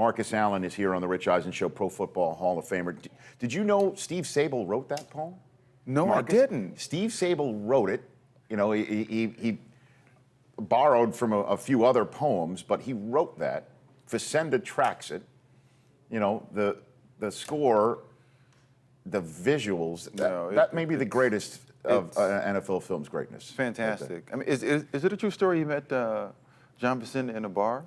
Marcus Allen is here on the Rich Eisen Show, Pro Football Hall of Famer. Did you know Steve Sable wrote that poem? No, Marcus? I didn't. Steve Sable wrote it. You know, he borrowed from a few other poems, but he wrote that. Facenda tracks it. You know, the score, the visuals, that may be the greatest of NFL film's greatness. Fantastic. I mean, is it a true story you met John Facenda in a bar?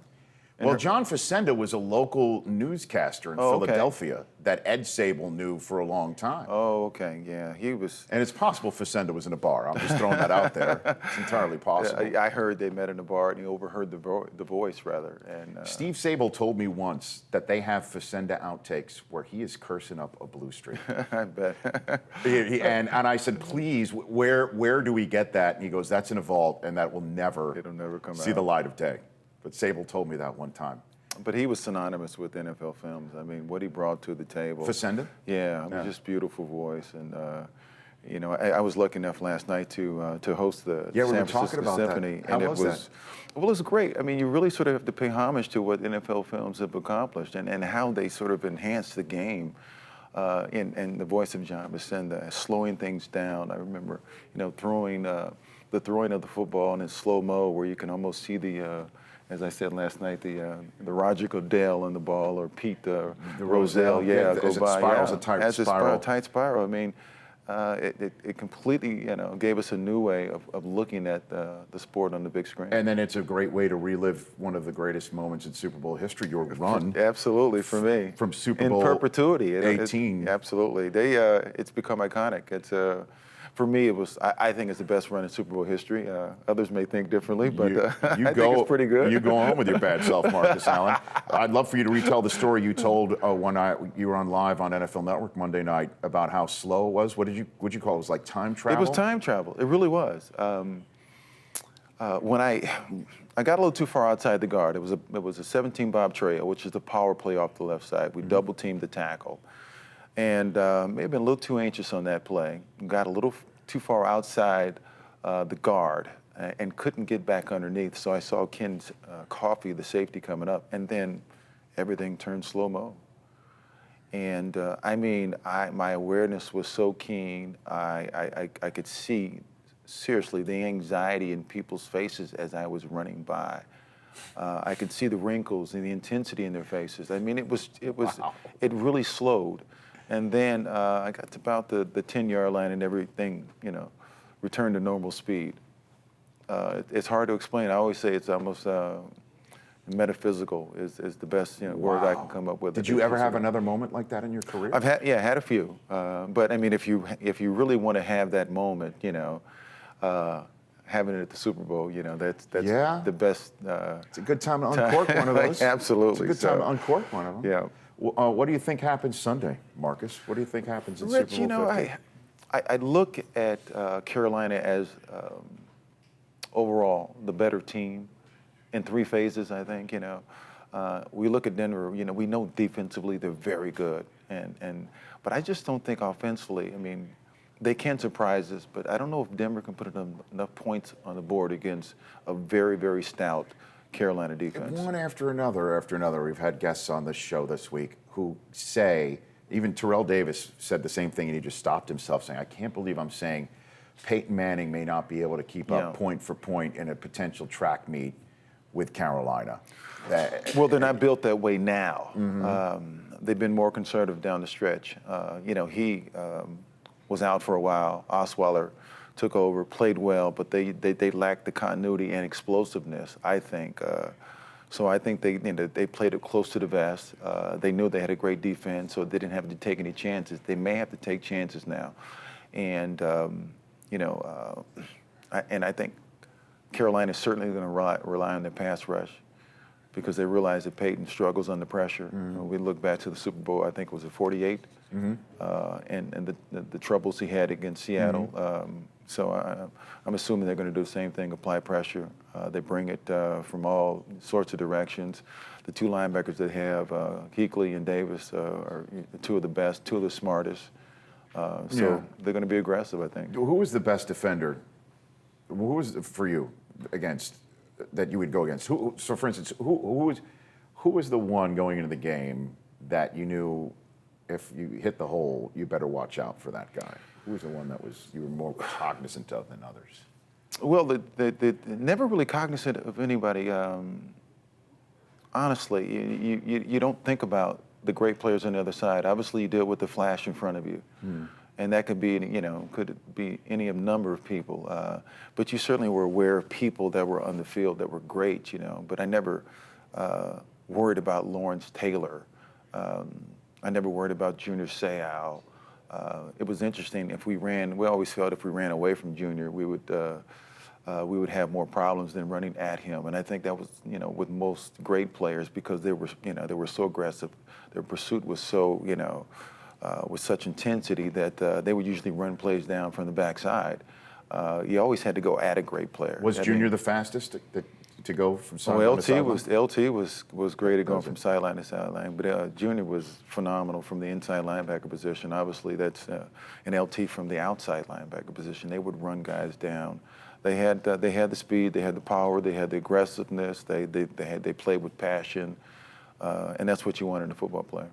Well, John Facenda was a local newscaster in Philadelphia that Ed Sable knew for a long time. Oh, okay, yeah, he was. And it's possible Facenda was in a bar. I'm just throwing that out there. It's entirely possible. Yeah, I heard they met in a bar and he overheard the voice, rather. And Steve Sable told me once that they have Facenda outtakes where he is cursing up a blue streak. I bet. and I said, please, where do we get that? And he goes, that's in a vault, and that will never, it'll never come see out. the light of day. But Sable told me that one time. But he was synonymous with NFL films. I mean, what he brought to the table. Facenda? Yeah, it was just beautiful voice. And, you know, I was lucky enough last night to host the San Francisco Symphony. How and was that? Well, it was great. I mean, you really sort of have to pay homage to what NFL films have accomplished and how they sort of enhanced the game. In the voice of John Facenda, slowing things down. I remember, you know, the throwing of the football in slow-mo where you can almost see the, as I said last night, the Roger Goodell on the ball, or Pete Rozelle, go by. Spirals a tight spiral. A tight spiral. I mean, it completely, you know, gave us a new way of looking at the sport on the big screen. And then it's a great way to relive one of the greatest moments in Super Bowl history, your run. Absolutely, for me. From Super Bowl in perpetuity. 18. Absolutely. It's become iconic. It's for me, I think it's the best run in Super Bowl history. Others may think differently, but I think it's pretty good. You go on with your bad self, Marcus Allen. I'd love for you to retell the story you told when you were on live on NFL Network Monday night about how slow it was. What'd you call it? It was like time travel? It was time travel. It really was. When I got a little too far outside the guard, it was a 17 bob trail, which is the power play off the left side. We double teamed the tackle. And may have been a little too anxious on that play. Got a little too far outside the guard and couldn't get back underneath. So I saw Ken Coffey, the safety, coming up, and then everything turned slow-mo. And I mean, my awareness was so keen. I could see, seriously, the anxiety in people's faces as I was running by. I could see the wrinkles and the intensity in their faces. I mean, Wow. It really slowed. And then I got to about the 10-yard line and everything, you know, returned to normal speed. It's hard to explain. I always say it's almost metaphysical is the best word I can come up with. Did you ever have another moment like that in your career? I've had a few. But I mean, if you really want to have that moment, you know, having it at the Super Bowl, you know, that's the best. It's a good time to uncork one of those. Absolutely. It's a good time to uncork one of them. Yeah. What do you think happens Sunday, Marcus? What do you think happens in Super Bowl 50? You know, I look at Carolina as overall the better team in three phases, I think, you know. We look at Denver, you know, we know defensively they're very good. But I just don't think offensively, I mean, they can surprise us, but I don't know if Denver can put enough points on the board against a very, very stout Carolina defense. One after another. We've had guests on this show this week who say, even Terrell Davis said the same thing, and he just stopped himself saying, I can't believe I'm saying Peyton Manning may not be able to keep up point for point in a potential track meet with Carolina. Well, they're not built that way now. Mm-hmm. They've been more conservative down the stretch. You know, he was out for a while. Osweiler took over, played well, but they lacked the continuity and explosiveness, I think. So I think they played it close to the vest. They knew they had a great defense, so they didn't have to take any chances. They may have to take chances now. And, you know, I think Carolina is certainly going to rely on their pass rush because they realize that Peyton struggles under pressure. Mm-hmm. We look back to the Super Bowl, I think it was at 48, mm-hmm. And the troubles he had against Seattle. Mm-hmm. So I'm assuming they're going to do the same thing, apply pressure. They bring it from all sorts of directions. The two linebackers they have, Kuechly and Davis, are two of the best, two of the smartest. So they're going to be aggressive, I think. Who was the best defender? Who was for you against that you would go against? So, for instance, who Who was the one going into the game that you knew if you hit the hole, you better watch out for that guy? Who was the one that you were more cognizant of than others? Well, never really cognizant of anybody. Honestly, you don't think about the great players on the other side. Obviously, you deal with the flash in front of you, and that could be, could be any number of people. But you certainly were aware of people that were on the field that were great, But I never worried about Lawrence Taylor. I never worried about Junior Seau. It was interesting. We always felt if we ran away from Junior, we would have more problems than running at him. And I think that was, with most great players because they were so aggressive. Their pursuit was so, with such intensity that they would usually run plays down from the backside. You always had to go at a great player. Was Junior the fastest to go from sideline to sideline? LT was great at going from sideline to sideline, but Junior was phenomenal from the inside linebacker position. Obviously, that's an LT from the outside linebacker position. They would run guys down. They had the speed, they had the power, they had the aggressiveness. They played with passion, and that's what you want in a football player.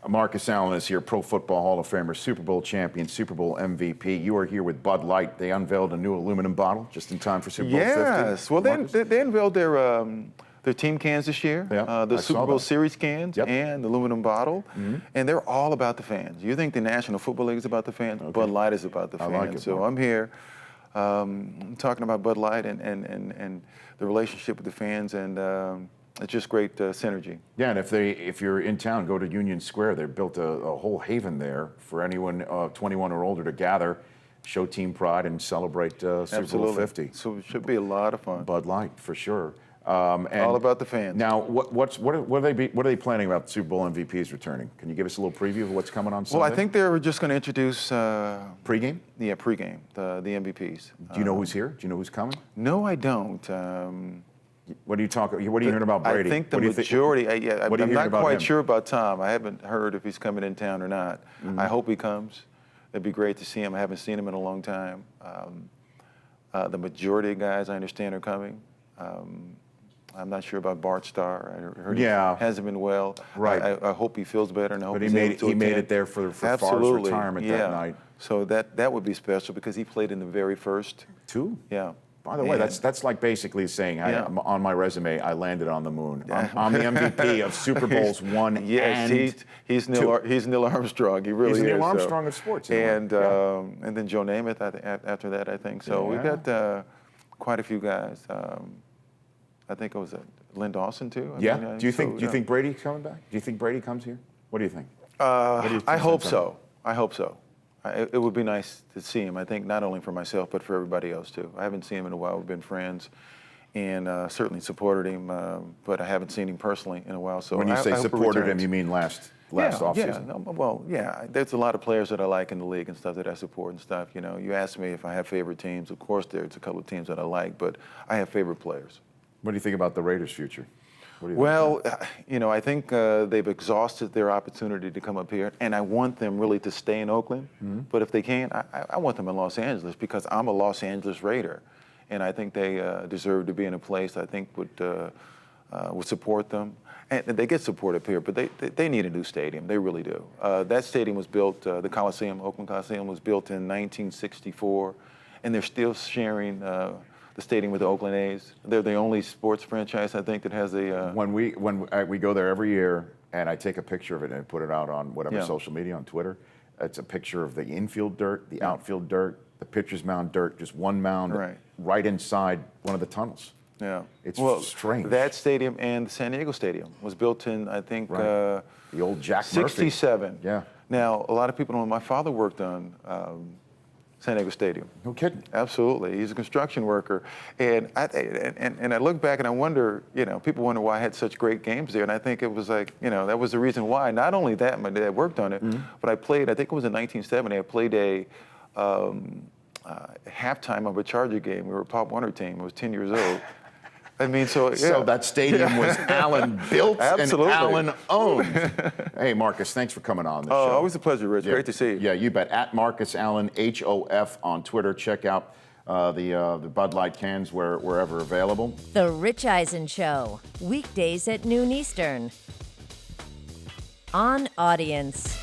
Marcus Allen is here, Pro Football Hall of Famer, Super Bowl champion, Super Bowl MVP. You are here with Bud Light. They unveiled a new aluminum bottle just in time for Super Bowl 50. Yes, well, they unveiled their team cans this year, the Super Bowl Series cans and the aluminum bottle, and they're all about the fans. You think the National Football League is about the fans? Okay. Bud Light is about the fans. I like it, so I'm here talking about Bud Light and the relationship with the fans, and it's just great synergy. Yeah, and if you're in town, go to Union Square. They built a whole haven there for anyone 21 or older to gather, show team pride, and celebrate Super Bowl 50. So it should be a lot of fun. Bud Light, for sure. And all about the fans. Now, what are they planning about Super Bowl MVPs returning? Can you give us a little preview of what's coming on Sunday? Well, I think they're just going to introduce pregame. Yeah, pregame, the MVPs. Do you know who's here? Do you know who's coming? No, I don't. What are you hearing about Brady? I think the majority. I'm not quite him? Sure about Tom. I haven't heard if he's coming in town or not. I hope he comes. It'd be great to see him. I haven't seen him in a long time. The majority of guys I understand are coming. I'm not sure about Bart Starr. I heard he hasn't been well. Right. I hope he feels better, and I hope he made it there for Favre's retirement that night. So that would be special because he played in the very first. Two? Yeah. By the way, that's like basically saying on my resume, I landed on the moon. I'm the MVP of Super Bowls 1 and he's Neil Armstrong. He really is. He's Neil Armstrong of sports. And then Joe Namath after that, I think. So we've got quite a few guys. I think it was Lynn Dawson too. Do you think Brady's coming back? Do you think Brady comes here? What do you think? I hope so. I hope so. It would be nice to see him, I think, not only for myself, but for everybody else, too. I haven't seen him in a while. We've been friends and certainly supported him, but I haven't seen him personally in a while. So when you say supported him, you mean last offseason? Yeah. Well, there's a lot of players that I like in the league and stuff that I support and stuff. You asked me if I have favorite teams. Of course, there's a couple of teams that I like, but I have favorite players. What do you think about the Raiders' future? I think they've exhausted their opportunity to come up here, and I want them really to stay in Oakland. But if they can't, I want them in Los Angeles because I'm a Los Angeles Raider, and I think they deserve to be in a place I think would support them. And they get support up here, but they need a new stadium. They really do. That stadium was built, the Coliseum, Oakland Coliseum, was built in 1964, and they're still sharing the stadium with the Oakland A's. They're the only sports franchise, I think, that has a... When we go there every year, and I take a picture of it and put it out on whatever social media, on Twitter, it's a picture of the infield dirt, the outfield dirt, the pitcher's mound dirt, just one mound right inside one of the tunnels. Yeah. It's strange. That stadium and the San Diego Stadium was built in, I think... the old Jack Murphy. 67. Yeah. Now, a lot of people know my father worked on... San Diego Stadium. No kidding. Absolutely. He's a construction worker. And I look back and I wonder, people wonder why I had such great games there. And I think it was like, that was the reason why. Not only that, my dad worked on it, but I played, I think it was in 1970, I played a halftime of a Charger game. We were a Pop Warner team. I was 10 years old. So that stadium was Allen built and Allen owned. Hey, Marcus, thanks for coming on the show. Always a pleasure, Rich. Great to see you. Yeah, you bet. At Marcus Allen, HOF on Twitter. Check out the Bud Light cans wherever available. The Rich Eisen Show, weekdays at noon Eastern. On Audience.